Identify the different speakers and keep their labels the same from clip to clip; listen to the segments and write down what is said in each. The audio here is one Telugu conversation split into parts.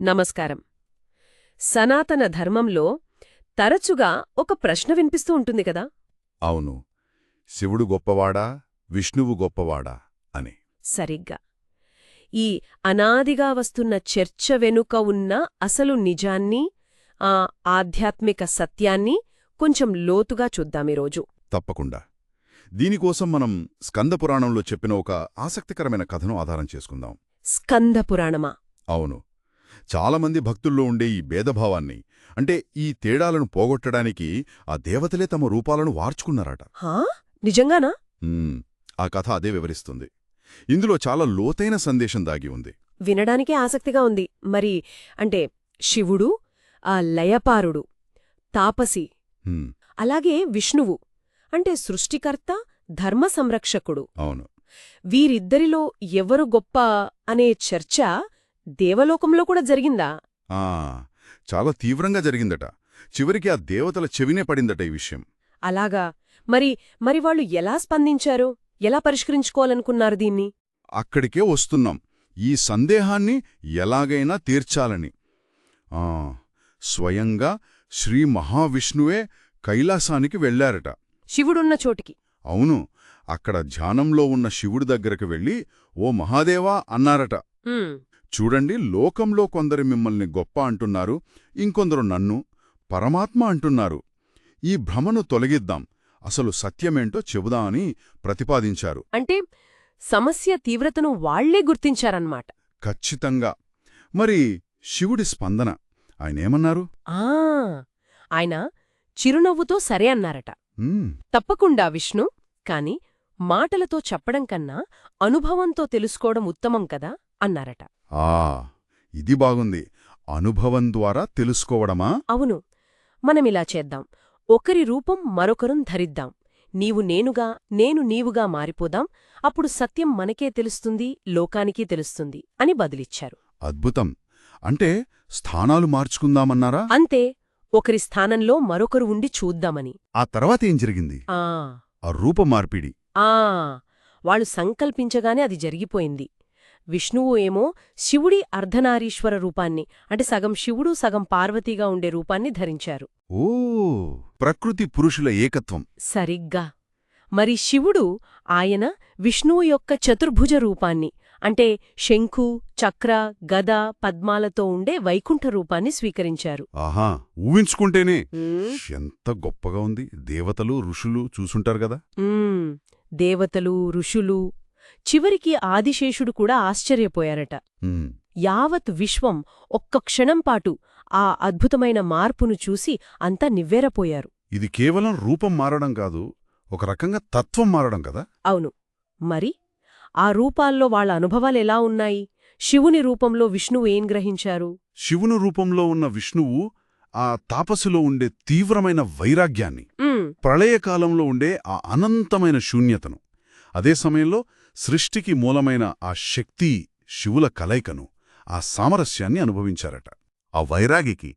Speaker 1: నమస్కారం. సనాతన ధర్మంలో తరచుగా ఒక ప్రశ్న వినిపిస్తూ ఉంటుంది కదా.
Speaker 2: అవును, శివుడు గొప్పవాడా విష్ణువు గొప్పవాడా అని.
Speaker 1: సరిగ్గా ఈ అనాదిగా వస్తున్న చర్చ వెనుక ఉన్న అసలు నిజాన్ని, ఆ ఆధ్యాత్మిక సత్యాన్ని కొంచెం లోతుగా చూద్దామీరోజు.
Speaker 2: తప్పకుండా. దీనికోసం మనం స్కందపురాణంలో చెప్పిన ఒక ఆసక్తికరమైన కథను ఆధారం చేసుకుందాం.
Speaker 1: స్కందపురాణమా?
Speaker 2: అవును. చాలామంది భక్తుల్లో ఉండే ఈ భేదభావాన్ని, అంటే ఈ తేడాలను పోగొట్టడానికి ఆ దేవతలే తమ రూపాలను వార్చుకున్నారట.
Speaker 1: హా, నిజంగానా?
Speaker 2: ఆ కథ అదే వివరిస్తుంది. ఇందులో చాలా లోతైన సందేశం దాగి ఉంది.
Speaker 1: వినడానికే ఆసక్తిగా ఉంది. మరి అంటే శివుడు, ఆ లయపారుడు, తాపసి, అలాగే విష్ణువు అంటే సృష్టికర్త, ధర్మ సంరక్షకుడు.
Speaker 2: అవును.
Speaker 1: వీరిద్దరిలో ఎవరు గొప్ప అనే చర్చ దేవలోకంలో కూడా జరిగిందా?
Speaker 2: చాలా తీవ్రంగా జరిగిందట. చివరికి ఆ దేవతల చెవినే పడిందట ఈ విషయం.
Speaker 1: అలాగా? మరి వాళ్ళు ఎలా స్పందించారు? ఎలా పరిష్కరించుకోవాలనుకున్నారు దీన్ని?
Speaker 2: అక్కడికే వస్తున్నాం. ఈ సందేహాన్ని ఎలాగైనా తీర్చాలని స్వయంగా శ్రీ మహావిష్ణువే కైలాసానికి వెళ్లారట.
Speaker 1: శివుడున్న చోటికి?
Speaker 2: అవును. అక్కడ ధ్యానంలో ఉన్న శివుడి దగ్గరకు వెళ్లి, ఓ మహాదేవా అన్నారట. చూడండి, లోకంలో కొందరు మిమ్మల్ని గొప్ప అంటున్నారు, ఇంకొందరు నన్ను పరమాత్మ అంటున్నారు. ఈ భ్రమను తొలగిద్దాం, అసలు సత్యమేంటో చెబుదామని ప్రతిపాదించారు.
Speaker 1: అంటే సమస్య తీవ్రతను వాళ్లే గుర్తించారన్నమాట.
Speaker 2: ఖచ్చితంగా. మరి శివుడి స్పందన ఆయనేమన్నారు?
Speaker 1: ఆయన చిరునవ్వుతో సరే అన్నారట. తప్పకుండా విష్ణు, కాని మాటలతో చెప్పడం కన్నా అనుభవంతో తెలుసుకోవడం ఉత్తమం కదా అన్నారట.
Speaker 2: ఇది బాగుంది. అనుభవం ద్వారా తెలుసుకోవడమా?
Speaker 1: అవును. మనమిలా చేద్దాం. ఒకరి రూపం మరొకరం ధరిద్దాం. నీవు నేనుగా, నేను నీవుగా మారిపోదాం. అప్పుడు సత్యం మనకే తెలుస్తుంది, లోకానికీ తెలుస్తుంది అని బదులిచ్చారు.
Speaker 2: అద్భుతం. అంటే స్థానాలు మార్చుకుందామన్నారా?
Speaker 1: అంతే. ఒకరి స్థానంలో మరొకరు ఉండి చూద్దామని.
Speaker 2: ఆ తర్వాతేం జరిగింది? ఆ రూపమార్పిడి.
Speaker 1: వాళ్ళు సంకల్పించగానే అది జరిగిపోయింది. విష్ణువు ఏమో శివుడి అర్ధనారీశ్వర రూపాన్ని, అంటే సగం శివుడు సగం పార్వతీగా ఉండే రూపాన్ని ధరించారు.
Speaker 2: ప్రకృతి పురుషుల ఏకత్వం.
Speaker 1: సరిగ్గా. మరి శివుడు ఆయన విష్ణువు యొక్క చతుర్భుజ రూపాన్ని, అంటే శంఖు, చక్ర, గద, పద్మాలతో ఉండే వైకుంఠ రూపాన్ని స్వీకరించారు.
Speaker 2: ఊహించుకుంటేనే ఎంత గొప్పగా ఉంది. దేవతలు, ఋషులు చూసుంటారు గదా.
Speaker 1: దేవతలు, ఋషులు, చివరికి ఆదిశేషుడు కూడా ఆశ్చర్యపోయారట. యావత్ విశ్వం ఒక్క క్షణంపాటు ఆ అద్భుతమైన మార్పును చూసి అంతా నివ్వెరపోయారు.
Speaker 2: ఇది కేవలం రూపం మారడం కాదు, ఒక రకంగా తత్వం మారడం కదా.
Speaker 1: అవును. మరి ఆ రూపాల్లో వాళ్ల అనుభవాలెలా ఉన్నాయి? శివుని రూపంలో విష్ణువు ఏం గ్రహించారు?
Speaker 2: శివుని రూపంలో ఉన్న విష్ణువు ఆ తాపస్సులో ఉండే తీవ్రమైన వైరాగ్యాన్ని, ప్రళయకాలంలో ఉండే ఆ అనంతమైన శూన్యతను, అదే సమయంలో సృష్టికి మూలమైన ఆ శక్తి శివుల కలయికను, ఆ సామరస్యాన్ని అనుభవించారట. ఆ వైరాగికి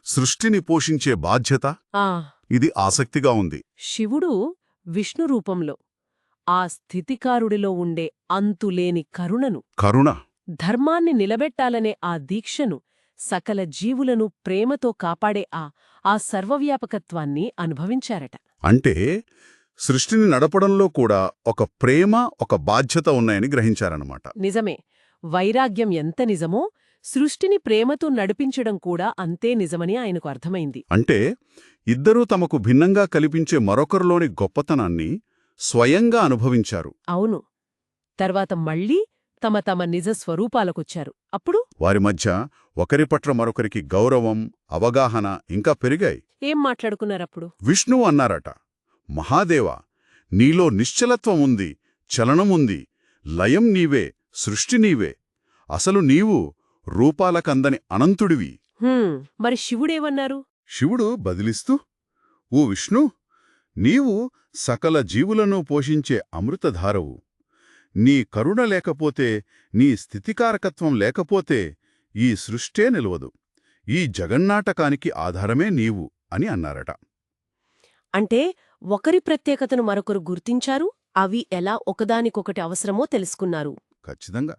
Speaker 2: సృష్టిని పోషించే బాధ్యత, ఇది ఆసక్తిగా ఉంది.
Speaker 1: శివుడు విష్ణు రూపంలో ఆ స్థితికారుడిలో ఉండే అంతులేని కరుణ, ధర్మాన్ని నిలబెట్టాలనే ఆ దీక్షను, సకల జీవులను ప్రేమతో కాపాడే ఆ సర్వవ్యాపకత్వాన్ని అనుభవించారట.
Speaker 2: అంటే సృష్టిని నడపడంలో కూడా ఒక ప్రేమ, ఒక బాధ్యత ఉన్నాయని గ్రహించారన్నమాట.
Speaker 1: నిజమే. వైరాగ్యం ఎంత నిజమో సృష్టిని ప్రేమతో నడిపించడం కూడా అంతే నిజమని ఆయనకు అర్థమైంది.
Speaker 2: అంటే ఇద్దరూ తమకు భిన్నంగా కల్పించే మరొకరిలోని గొప్పతనాన్ని స్వయంగా అనుభవించారు.
Speaker 1: అవును. తర్వాత మళ్లీ తమ తమ నిజ స్వరూపాలకొచ్చారు. అప్పుడు
Speaker 2: వారి మధ్య ఒకరి పట్ల మరొకరికి గౌరవం, అవగాహన ఇంకా పెరిగాయి.
Speaker 1: ఏం మాట్లాడుకున్నారప్పుడు?
Speaker 2: విష్ణువు అన్నారట, మహాదేవా, నీలో నిశ్చలత్వం ఉంది, చలనముంది, లయం నీవే, సృష్టి నీవే, అసలు నీవు రూపాలకందని అనంతుడివి.
Speaker 1: మరి శివుడేమన్నారు?
Speaker 2: శివుడు బదిలిస్తూ, ఓ విష్ణు, నీవు సకల జీవులను పోషించే అమృతధారవు. నీ కరుణ లేకపోతే, నీ స్థితికారకత్వం లేకపోతే ఈ సృష్టే నిలవదు. ఈ జగన్నాటకానికి ఆధారమే నీవు అని అన్నారట.
Speaker 1: అంటే ఒకరి ప్రత్యేకతను మరొకరు గుర్తించారు, అవి ఎలా ఒకదానికొకటి అవసరమో తెలుసుకున్నారు.
Speaker 2: ఖచ్చితంగా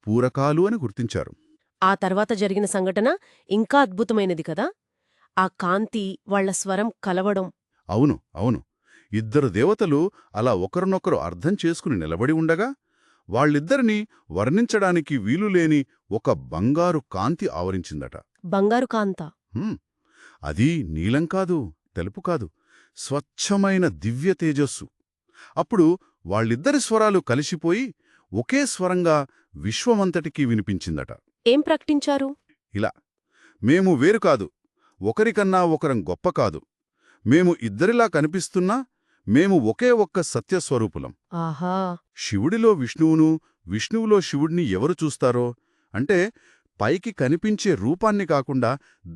Speaker 2: పూరకాలు అని గుర్తించారు.
Speaker 1: ఆ తర్వాత జరిగిన సంఘటన ఇంకా అద్భుతమైనది కదా, ఆ కాంతి వాళ్ల స్వరం కలవడం.
Speaker 2: అవును అవును. ఇద్దరు దేవతలు అలా ఒకరినొకరు అర్థం చేసుకుని నిలబడి ఉండగా వాళ్ళిద్దరినీ వర్ణించడానికి వీలులేని ఒక బంగారు కాంతి ఆవరించిందట.
Speaker 1: బంగారు కాంత.
Speaker 2: హ్మ్. అది నీలం కాదు, తెలుపు కాదు, స్వచ్ఛమైన దివ్య తేజస్సు. అప్పుడు వాళ్ళిద్దరి స్వరాలు కలిసిపోయి ఒకే స్వరంగా విశ్వమంతటికీ వినిపించిందట.
Speaker 1: ఏం ప్రకటించారు?
Speaker 2: ఇలా, మేము వేరు కాదు, ఒకరికన్నా ఒకరం గొప్ప కాదు, మేము ఇద్దరిలా కనిపిస్తున్నా మేము ఒకే ఒక్క సత్యస్వరూపులం.
Speaker 1: ఆహా.
Speaker 2: శివుడిలో విష్ణువును, విష్ణువులో శివుడిని ఎవరు చూస్తారో అంటే పైకి కనిపించే రూపాన్ని కాకుండా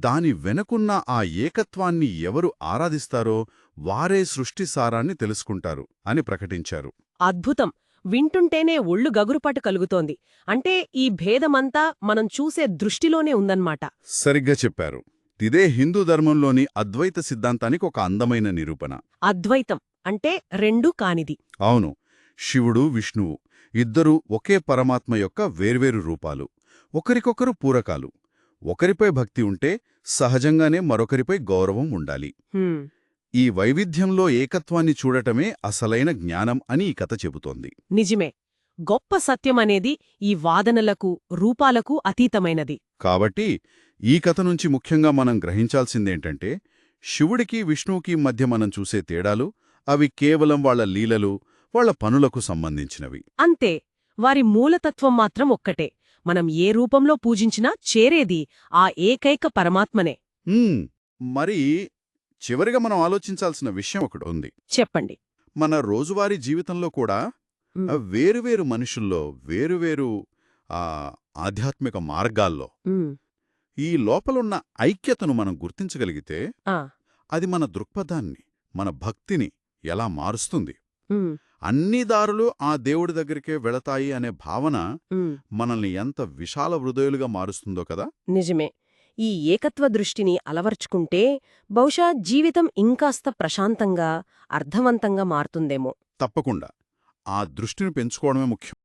Speaker 2: దాని వెనకున్న ఆ ఏకత్వాన్ని ఎవరు ఆరాధిస్తారో వారే సృష్టి సారాన్ని తెలుసుకుంటారు అని ప్రకటించారు.
Speaker 1: అద్భుతం. వింటుంటేనే ఒళ్ళు గగురుపాటు కలుగుతోంది. అంటే ఈ భేదమంతా మనం చూసే దృష్టిలోనే ఉందన్నమాట.
Speaker 2: సరిగ్గా చెప్పారు. ఇదే హిందూ ధర్మంలోని అద్వైత సిద్ధాంతానికి ఒక అందమైన నిరూపణ.
Speaker 1: అద్వైతం అంటే రెండూ కానిది.
Speaker 2: అవును. శివుడు, విష్ణువు ఇద్దరూ ఒకే పరమాత్మ యొక్క వేర్వేరు రూపాలు, ఒకరికొకరు పూరకాలు. ఒకరిపై భక్తి ఉంటే సహజంగానే మరొకరిపై గౌరవం ఉండాలి.
Speaker 1: హ్మ్.
Speaker 2: ఈ వైవిధ్యంలో ఏకత్వాన్ని చూడటమే అసలైన జ్ఞానం అని ఈ కథ చెబుతోంది.
Speaker 1: నిజమే. గొప్ప సత్యమనేది ఈ వాదనలకు, రూపాలకు అతీతమైనది.
Speaker 2: కాబట్టి ఈ కథ నుంచి ముఖ్యంగా మనం గ్రహించాల్సిందేంటంటే శివుడికి, విష్ణువుకి మధ్య మనం చూసే తేడాలు అవి కేవలం వాళ్ల లీలలు, వాళ్ల పనులకు సంబంధించినవి.
Speaker 1: అంతే. వారి మూలతత్వం మాత్రం ఒక్కటే. మనం ఏ రూపంలో పూజించినా చేరేది ఆ ఏకైక పరమాత్మనే.
Speaker 2: మరి చివరిగా మనం ఆలోచించాల్సిన విషయం ఒకటి ఉంది.
Speaker 1: చెప్పండి.
Speaker 2: మన రోజువారీ జీవితంలో కూడా వేరువేరు మనుషుల్లో, వేరువేరు ఆధ్యాత్మిక మార్గాల్లో ఈ లోపలున్న ఐక్యతను మనం గుర్తించగలిగితే అది మన దృక్పథాన్ని, మన భక్తిని ఎలా మారుస్తుంది. అన్ని దారులు ఆ దేవుడి దగ్గరికే వెళతాయి అనే భావన మనల్ని ఎంత విశాల హృదయులుగా మారుస్తుందో కదా.
Speaker 1: నిజమే. ఈ ఏకత్వ దృష్టిని అలవర్చుకుంటే బహుశా జీవితం ఇంకాస్త ప్రశాంతంగా, అర్థవంతంగా మారుతుందేమో.
Speaker 2: తప్పకుండా. ఆ దృష్టిని పెంచుకోవడమే ముఖ్యం.